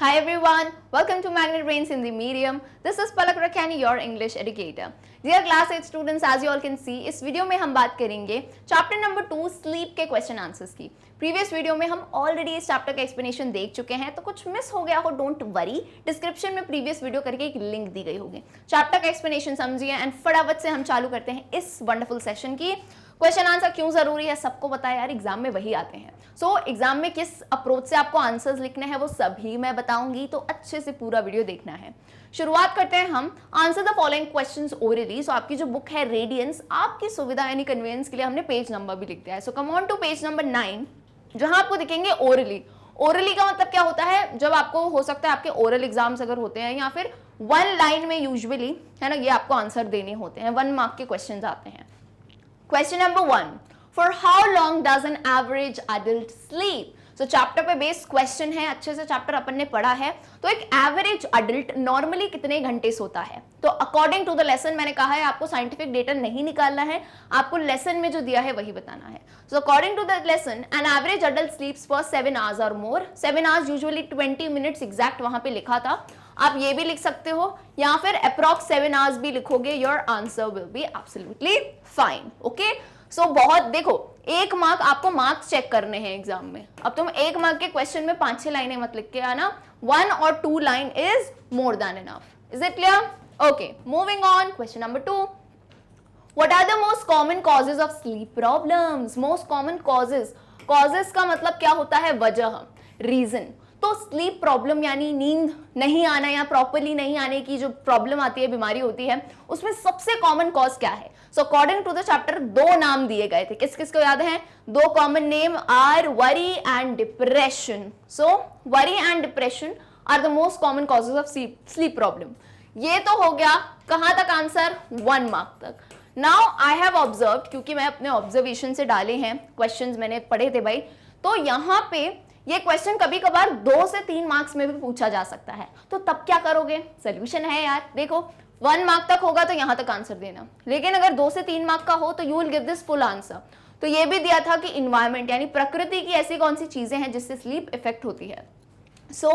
Hi everyone, welcome to Magnet Brains Hindi Medium. This is Palak Rakhani, your English educator. Dear class 8 students, as you all can see, इस video में हम बात करेंगे chapter number 2 sleep के question answers की। Previous video में हम already इस चैप्टर का एक्सप्लेनेशन देख चुके हैं, तो कुछ मिस हो गया हो डोंट वरी, डिस्क्रिप्शन में प्रीवियस वीडियो करके एक लिंक दी गई होगी। चैप्टर का एक्सप्लेनेशन समझिए एंड फटाफट से हम चालू करते हैं इस वंडरफुल सेशन की। क्वेश्चन आंसर क्यों जरूरी है सबको पता है यार, एग्जाम में वही आते हैं। सो एग्जाम में किस अप्रोच से आपको आंसर्स लिखने हैं वो सभी मैं बताऊंगी, तो अच्छे से पूरा वीडियो देखना है। शुरुआत करते हैं हम। Answer the following questions orally. So आपकी जो बुक है रेडियंस, आपकी सुविधा यानी कन्वीनियंस के लिए हमने पेज नंबर भी लिख दिया है। So come on to page number 9, जहां आपको दिखेंगे ओरली। ओरली का मतलब क्या होता है, जब आपको हो सकता है आपके ओरल एग्जाम्स अगर होते हैं या फिर 1 लाइन में यूजुअली है ना, ये आपको आंसर देने होते हैं, 1 मार्क के क्वेश्चन आते हैं। Question number 1. For how long does an average adult sleep? So chapter पे बेस्ड क्वेश्चन है, अच्छे से चैप्टर अपन ने पढ़ा है। तो एक एवरेज अडल्ट नॉर्मली कितने घंटे सोता है? तो अकॉर्डिंग टू द लेसन, मैंने कहा है आपको साइंटिफिक डेटा नहीं निकालना है, आपको लेसन में जो दिया है वही बताना है। So according to the lesson, an average adult sleeps for 7 hours और more. 7 hours usually 20 minutes exact वहां पे लिखा था, आप ये भी लिख सकते हो या फिर अप्रॉक्स 7 hours भी लिखोगे, your answer will be absolutely fine. Okay, so बहुत देखो, 1 मार्क आपको मार्क्स चेक करने हैं एग्जाम में। अब तुम 1 मार्क के क्वेश्चन में 5-6 लाइनें मत लिख के आना, 1 or 2 line is more than enough. Is it clear? Okay, moving on. Question number 2. What are the most common causes of sleep problems? Most common causes. Causes का मतलब क्या होता है? वजह, रीजन। तो स्लीप प्रॉब्लम यानी नींद नहीं आना या प्रॉपरली नहीं आने की जो प्रॉब्लम आती है, बीमारी होती है, उसमें सबसे कॉमन कॉज क्या है? So according to the chapter 2 नाम दिए गए थे, किस किस को याद है? 2 common name are worry and depression. So worry and depression are the most common causes of sleep problem. ये तो हो गया कहां तक आंसर? 1 मार्क तक। नाउ आई हैव ऑब्जर्व, क्योंकि मैं अपने ऑब्जर्वेशन से डाले हैं क्वेश्चंस, मैंने पढ़े थे भाई, तो यहां पे ये क्वेश्चन कभी कभार 2 से 3 मार्क्स में भी पूछा जा सकता है। तो तब क्या करोगे? सोल्यूशन है यार, देखो 1 मार्क तक होगा तो यहां तक आंसर देना, लेकिन अगर 2 से 3 मार्क का हो तो you will give this full answer. तो ये भी दिया था कि इन्वायरमेंट यानी प्रकृति की ऐसी कौन सी चीजें हैं जिससे स्लीप इफेक्ट होती है। So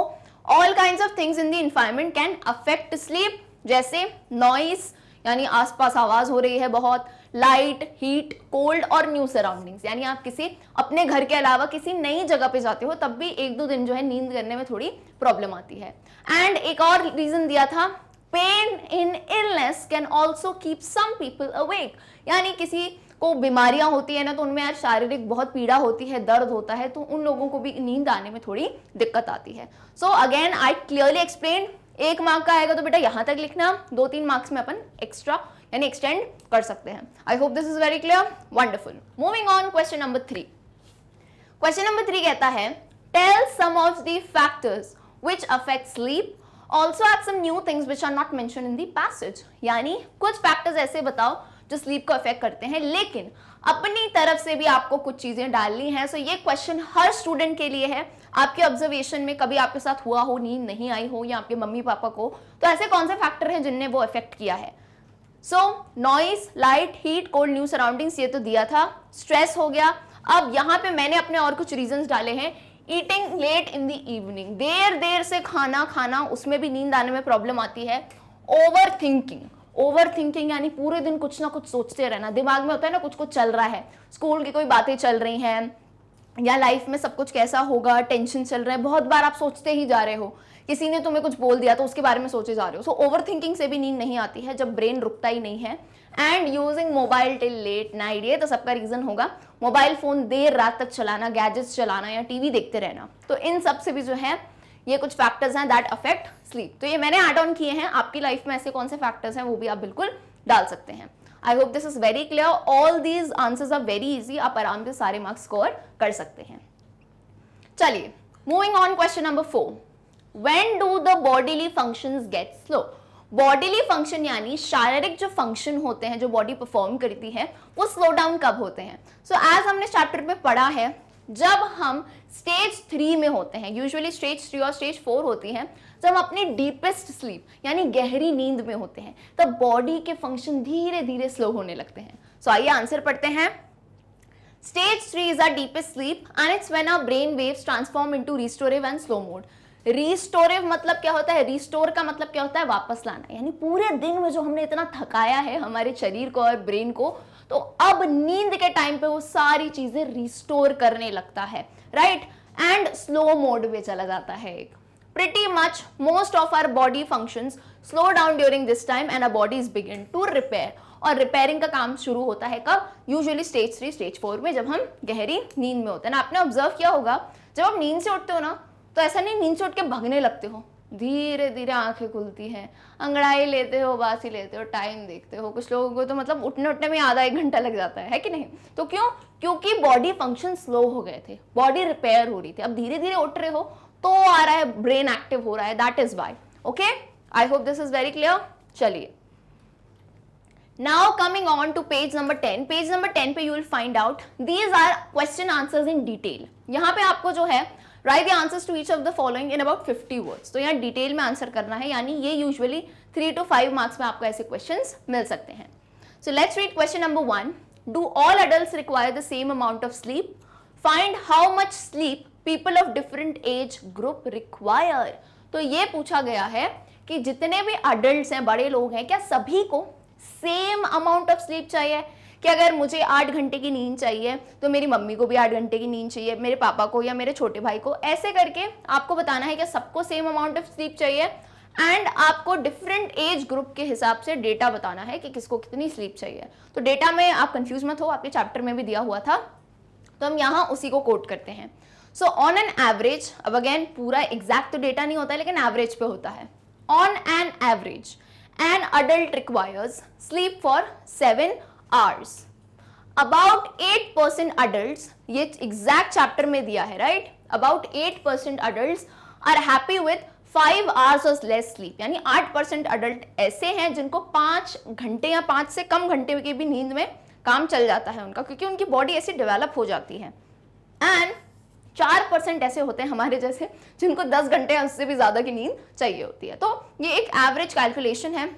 all kinds of things in the environment can affect sleep, जैसे नॉइस यानी आसपास आवाज हो रही है बहुत, लाइट, हीट, कोल्ड और न्यू सराउंडिंग्स, यानी आप किसी अपने घर के अलावा किसी नई जगह पे जाते हो तब भी 1-2 दिन जो है नींद करने में थोड़ी प्रॉब्लम आती है। एंड एक और रीजन दिया था, pain in illness can also keep some people awake, यानी किसी को बीमारियां होती है ना, तो उनमें यार शारीरिक बहुत पीड़ा होती है, दर्द होता है, तो उन लोगों को भी नींद आने में थोड़ी दिक्कत आती है। So again I clearly explain, 1 mark का आएगा तो बेटा यहां तक लिखना, 2-3 मार्क्स में अपन एक्स्ट्रा यानी एक्सटेंड कर सकते हैं। I hope this is very clear, wonderful. Moving on, question number 3. Question number 3 कहता है, tell some of the factors which affect sleep, also add some new things which are not mentioned in the passage, यानी कुछ factors ऐसे बताओ जो sleep को affect करते हैं, लेकिन अपनी तरफ से भी आपको कुछ चीजें डालनी है। सो ये क्वेश्चन हर स्टूडेंट के लिए है। आपके ऑब्जर्वेशन में कभी आपके साथ हुआ हो, नींद नहीं आई हो या आपके मम्मी पापा को, तो ऐसे कौन से फैक्टर हैं जिनने वो अफेक्ट किया है? So noise, light, heat, cold, new surroundings, ये तो दिया था। स्ट्रेस हो गया। अब यहाँ पे मैंने अपने और कुछ रीजंस डाले हैं। Eating late in the evening, देर देर से खाना खाना, उसमें भी नींद आने में प्रॉब्लम आती है। ओवर थिंकिंग, ओवर थिंकिंग यानी पूरे दिन कुछ ना कुछ सोचते रहना, दिमाग में होता है ना कुछ कुछ चल रहा है, स्कूल की कोई बातें चल रही हैं या लाइफ में सब कुछ कैसा होगा, टेंशन चल रहा है, बहुत बार आप सोचते ही जा रहे हो, किसी ने तुम्हें कुछ बोल दिया तो उसके बारे में सोचे जा रहे हो। सो ओवर थिंकिंग से भी नींद नहीं आती है जब ब्रेन रुकता ही नहीं है। And using mobile till late night, ये तो सबका रीजन होगा, मोबाइल फोन देर रात तक चलाना, गैजेट्स चलाना या टीवी देखते रहना, तो इन सब से भी जो है ये कुछ फैक्टर्स हैं दैट अफेक्ट स्लीप। तो ये मैंने ऐड ऑन किए हैं, आपकी लाइफ में ऐसे कौन से फैक्टर्स हैं वो भी आप बिल्कुल डाल सकते हैं। I hope this is very clear, all these answers are very easy, आप आराम से सारे मार्क्स स्कोर कर सकते हैं। चलिए moving on, question number 4. When do the bodily functions get slow? Bodily function यानी शारीरिक जो फंक्शन होते हैं, जो बॉडी परफॉर्म करती है, वो स्लो डाउन कब होते हैं? सो एज हमने चैप्टर में पढ़ा है, जब हम स्टेज 3 में होते हैं, यूजुअली स्टेज 3 और स्टेज 4 होती है, जब हम अपनी डीपेस्ट स्लीप यानी गहरी नींद में होते हैं, तब बॉडी के फंक्शन धीरे धीरे स्लो होने लगते हैं। सो आइए आंसर पढ़ते हैं। Stage 3 is our deepest sleep and it's when our brain waves transform into restorative and slow mode. रिस्टोरिव मतलब क्या होता है, रिस्टोर का मतलब क्या होता है, वापस लाना, यानी पूरे दिन में जो हमने इतना थकाया है हमारे शरीर को और ब्रेन को, तो अब नींद के टाइम पे वो सारी चीजें रिस्टोर करने लगता है, राइट, एंड स्लो मोड में चला जाता है। एक pretty much most of our body functions slow down during this time and our bodies begin to repair, और रिपेयरिंग का काम शुरू होता है कब, यूजुअली स्टेज 3 स्टेज 4 में, जब हम गहरी नींद में होते हैं ना। आपने ऑब्जर्व किया होगा जब आप नींद से उठते हो ना, तो ऐसा नहीं नींद से उठ के भागने लगते हो, धीरे धीरे आंखें खुलती हैं, अंगड़ाई लेते हो, बासी लेते हो, टाइम देखते हो। कुछ लोगों को तो मतलब उठने उठने में आधा 1 घंटा लग जाता है कि नहीं? तो क्यों? क्योंकि बॉडी फंक्शन स्लो हो गए थे, बॉडी रिपेयर हो रही थी। अब धीरे धीरे उठ रहे हो तो आ रहा है, ब्रेन एक्टिव हो रहा है, that is why. Okay, I hope this is very clear. चलिए, now coming on to page number 10। Page number 10 पे you will find out these are question answers in detail. यहाँ पे आपको जो है write the answers to each of the following in about 50 words. तो यहाँ detail में आंसर करना है, यानी ये यूजुअली 3 to 5 मार्क्स में आपको ऐसे क्वेश्चंस मिल सकते हैं। So let's read question number 1। Do all adults require the same amount of sleep? Find how much sleep people of different age group require. तो ये पूछा गया है कि जितने भी अडल्ट्स हैं, बड़े लोग हैं, क्या सभी को सेम अमाउंट ऑफ स्लीप चाहिए? कि अगर मुझे 8 घंटे की नींद चाहिए तो मेरी मम्मी को भी 8 घंटे की नींद चाहिए, मेरे पापा को या मेरे छोटे भाई को, ऐसे करके आपको बताना है कि सबको सेम अमाउंट ऑफ स्लीप चाहिए, एंड आपको डिफरेंट एज ग्रुप के हिसाब से डेटा बताना है कि किसको कितनी स्लीप चाहिए। तो डेटा में आप कंफ्यूज मत हो, आपके चैप्टर में भी दिया हुआ था, तो हम यहाँ उसी को कोट करते हैं। सो ऑन एन एवरेज, अब अगेन पूरा एग्जैक्ट तो डेटा नहीं होता है, लेकिन एवरेज पे होता है। On an average an adult requires sleep for 7 hours. About 8% adults, ये एग्जैक्ट चैप्टर में दिया है, right? About 8% adults are happy with 5 hours or less sleep. यानी 8% अडल्ट ऐसे हैं जिनको 5 घंटे या 5 से कम घंटे की भी नींद में काम चल जाता है उनका, क्योंकि उनकी बॉडी ऐसी डेवलप हो जाती है। एंड 4% ऐसे होते हैं हमारे जैसे जिनको 10 घंटे या उससे भी ज्यादा की नींद चाहिए होती है। तो ये एक एवरेज कैलकुलेशन है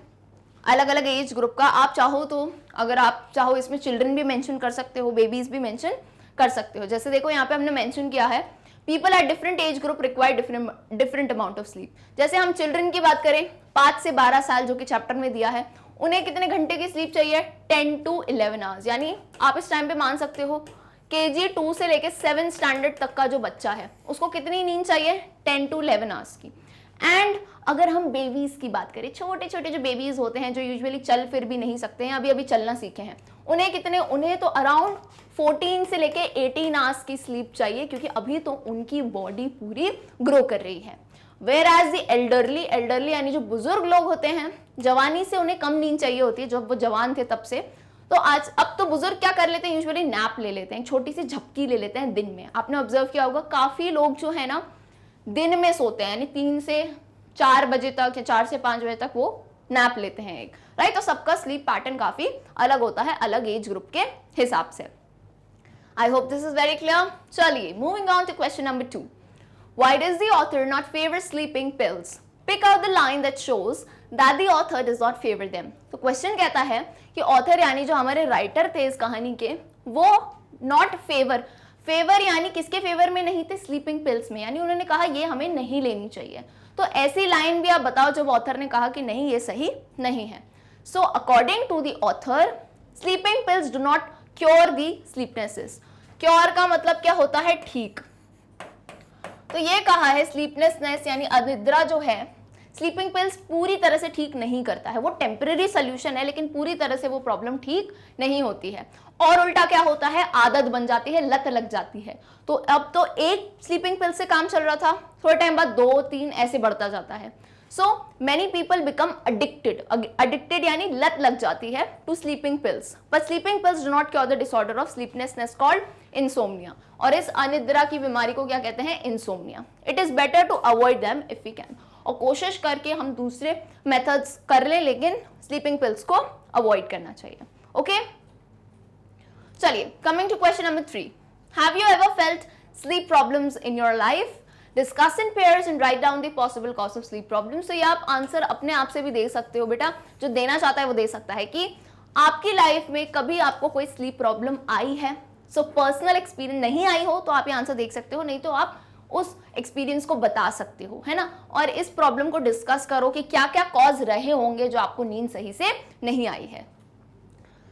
अलग अलग एज ग्रुप का। आप चाहो तो, अगर आप चाहो इसमें चिल्ड्रन भी मेंशन कर सकते हो, बेबीज भी मेंशन कर सकते हो। जैसे देखो यहाँ पे हमने मेंशन किया है people at different age group require different amount of sleep. जैसे हम चिल्ड्रन की बात करें 5 से 12 साल जो कि चैप्टर में दिया है, उन्हें कितने घंटे की स्लीप चाहिए? 10 to 11 आवर्स। यानी आप इस टाइम पे मान सकते हो KG 2 से लेके 7 स्टैंडर्ड तक का जो बच्चा है उसको कितनी नींद चाहिए? 10 to 11 आवर्स की। एंड अगर हम बेबीज की बात करें, छोटे छोटे जो बेबीज होते हैं जो यूजुअली चल फिर भी नहीं सकते हैं, अभी अभी चलना सीखे हैं, उन्हें कितने? उन्हें तो अराउंड 14 से लेके 18 आवर्स की स्लीप चाहिए, क्योंकि अभी तो उनकी बॉडी पूरी ग्रो कर रही है। वेयर एज द एल्डरली यानी जो बुजुर्ग लोग होते हैं, जवानी से उन्हें कम नींद चाहिए होती है, जब वो जवान थे तब से। तो आज अब तो बुजुर्ग क्या कर लेते हैं, यूजुअली नैप ले लेते हैं, छोटी सी झपकी ले लेते हैं दिन में। आपने ऑब्जर्व किया होगा काफी लोग जो है ना दिन में सोते हैं, यानी 3 से 4 बजे तक या 4 से 5 बजे तक वो नैप लेते हैं एक, राइट? तो सबका स्लीप पैटर्न काफी अलग होता है अलग एज ग्रुप के हिसाब से। I hope this is very clear. चलिए, moving on to question number 2। Why does the author not favor sleeping pills? Pick out the line that shows that the author does not favor them. तो question कहता है कि author यानी जो हमारे writer थे इस कहानी के, वो नॉट फेवर यानी किसके फेवर में नहीं थे? स्लीपिंग पिल्स में। यानी उन्होंने कहा ये हमें नहीं लेनी चाहिए। तो ऐसी लाइन भी आप बताओ जब ऑथर ने कहा कि नहीं ये सही नहीं है। So according to the author sleeping pills do not cure the sleeplessness. Cure का मतलब क्या होता है? ठीक। तो ये कहा है स्लीपलेसनेस यानी अनिद्रा जो है, स्लीपिंग पिल्स पूरी तरह से ठीक नहीं करता है। वो टेम्पररी सोल्यूशन है, लेकिन पूरी तरह से वो प्रॉब्लम ठीक नहीं होती है। और उल्टा क्या होता है? आदत बन जाती है, लत लग जाती है। तो अब तो एक स्लीपिंग पिल से काम चल रहा था, थोड़े टाइम बाद 2-3 ऐसे बढ़ता जाता है। So many people become addicted यानी लत लग जाती है to sleeping pills, but sleeping pills do not cure the disorder of sleeplessness called insomnia. और इस अनिद्रा की बीमारी को क्या कहते हैं? Insomnia. It is better to avoid them if we can. और कोशिश करके हम दूसरे मेथड्स कर लें, लेकिन स्लीपिंग पिल्स को अवॉइड करना चाहिए। ओके, चलिए, coming to question number 3। Have you ever felt sleep problems in your life? Discuss in pairs and write down the possible cause of sleep problems। तो ये आप आंसर अपने आप से भी दे सकते हो बेटा, जो देना चाहता है वो दे सकता है कि आपकी लाइफ में कभी आपको कोई स्लीप प्रॉब्लम आई है। सो पर्सनल एक्सपीरियंस नहीं आई हो तो आप ये आंसर देख सकते हो, नहीं तो आप उस एक्सपीरियंस को बता सकते हो, है ना, और इस प्रॉब्लम को डिस्कस करो कि क्या क्या कॉज रहे होंगे जो आपको नींद सही से नहीं आई है।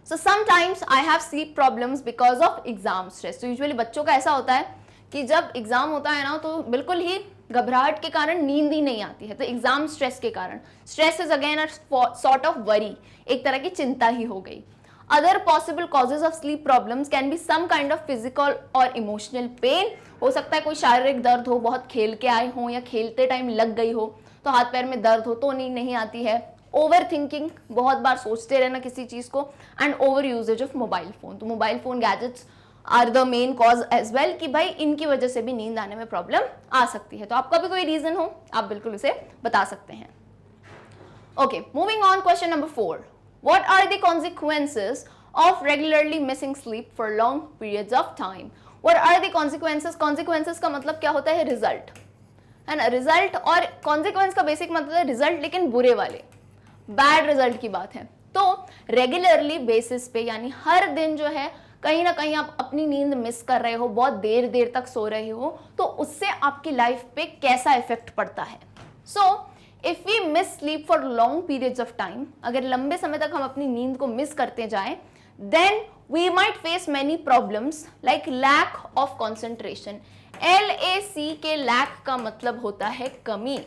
So sometimes I have sleep problems because of exam stress. तो यूजुअली बच्चों का ऐसा होता है कि जब एग्जाम होता है ना तो बिल्कुल ही घबराहट के कारण नींद ही नहीं आती है, तो एग्जाम स्ट्रेस के कारण, stress is again a sort of worry, एक तरह की चिंता ही हो गई। Other possible causes of sleep problems can be some kind of physical और इमोशनल पेन। हो सकता है कोई शारीरिक दर्द हो, बहुत खेल के आए हो या खेलते टाइम लग गई हो तो हाथ पैर में दर्द हो तो नींद नहीं आती है। ओवर थिंकिंग, बहुत बार सोचते रहना किसी चीज को, and over usages of mobile phone. तो mobile phone gadgets are the main cause as well कि भाई इनकी वजह से भी नींद आने में प्रॉब्लम आ सकती है। तो आपका भी कोई रीजन हो आप बिल्कुल उसे बता सकते हैं। Okay, moving on, question number 4, what are the consequences of regularly missing sleep for long periods of time. What are the consequences, consequences का मतलब क्या होता है, रिजल्ट, है ना, रिजल्ट, और कॉन्सिक्वेंस का बेसिक मतलब है रिजल्ट, लेकिन बुरे वाले, बैड रिजल्ट की बात है। तो रेगुलरली बेसिस पे यानी हर दिन जो है कहीं ना कहीं आप अपनी नींद मिस कर रहे हो, बहुत देर देर तक सो रहे हो, तो उससे आपकी लाइफ पे कैसा इफेक्ट पड़ता है। So if we miss sleep for long periods of time, अगर लंबे समय तक हम अपनी नींद को मिस करते जाएं, then we might face many problems like lack of concentration. LAC के लैक का मतलब होता है कमी,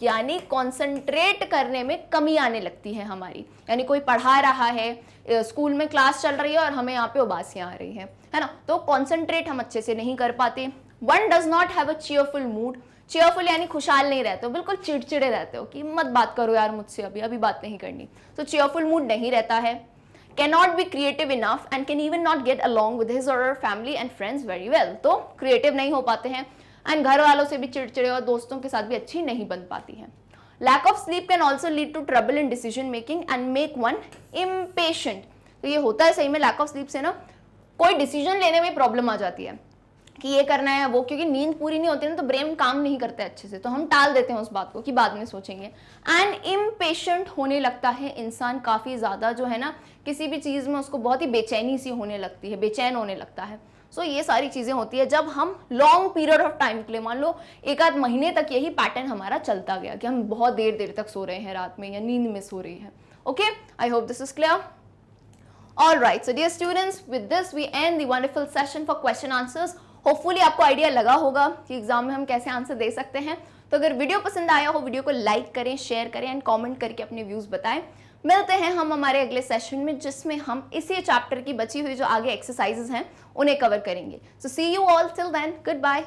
यानी कंसंट्रेट करने में कमी आने लगती है हमारी। यानी कोई पढ़ा रहा है, स्कूल में क्लास चल रही है और हमें यहाँ पे उबासियां आ रही है ना, तो कंसंट्रेट हम अच्छे से नहीं कर पाते। One does not have a cheerful mood, cheerful यानी खुशहाल नहीं रहते हो, बिल्कुल चिड़चिड़े रहते हो कि मत बात करो यार मुझसे, अभी अभी बात नहीं करनी, तो चीयरफुल मूड नहीं रहता है। Can not be creative enough and can even not get along with his or her family and friends very well, तो क्रिएटिव नहीं हो पाते हैं एंड घर वालों से भी चिड़चिड़े और दोस्तों के साथ भी अच्छी नहीं बन पाती है। Lack of sleep can also lead to trouble in decision making and make one impatient. तो ये होता है सही में, लैक ऑफ स्लीप से ना कोई डिसीजन लेने में प्रॉब्लम आ जाती है कि ये करना है वो, क्योंकि नींद पूरी नहीं होती ना तो ब्रेन काम नहीं करता है अच्छे से, तो हम टाल देते हैं उस बात को कि बाद में सोचेंगे। एंड इम्पेशेंट होने लगता है इंसान काफी ज्यादा, जो है ना किसी भी चीज में उसको बहुत ही बेचैनी सी होने लगती है, बेचैन होने लगता है। सो ये सारी चीजें होती है जब हम लॉन्ग पीरियड ऑफ टाइम के लिए, मान लो एक आध महीने तक यही पैटर्न हमारा चलता गया कि हम बहुत देर देर तक सो रहे हैं रात में या नींद में सो रही है। Okay, I hope this is clear. All right, so dear students, with this we end the wonderful session for question answers. Hopefully आपको आइडिया लगा होगा कि एग्जाम में हम कैसे आंसर दे सकते हैं। तो अगर वीडियो पसंद आया हो, वीडियो को लाइक करें, शेयर करें एंड कमेंट करके अपने व्यूज बताएं। मिलते हैं हम हमारे अगले सेशन में, जिसमें हम इसी चैप्टर की बची हुई जो आगे एक्सरसाइजेस हैं उन्हें कवर करेंगे। So see you all till then, good bye.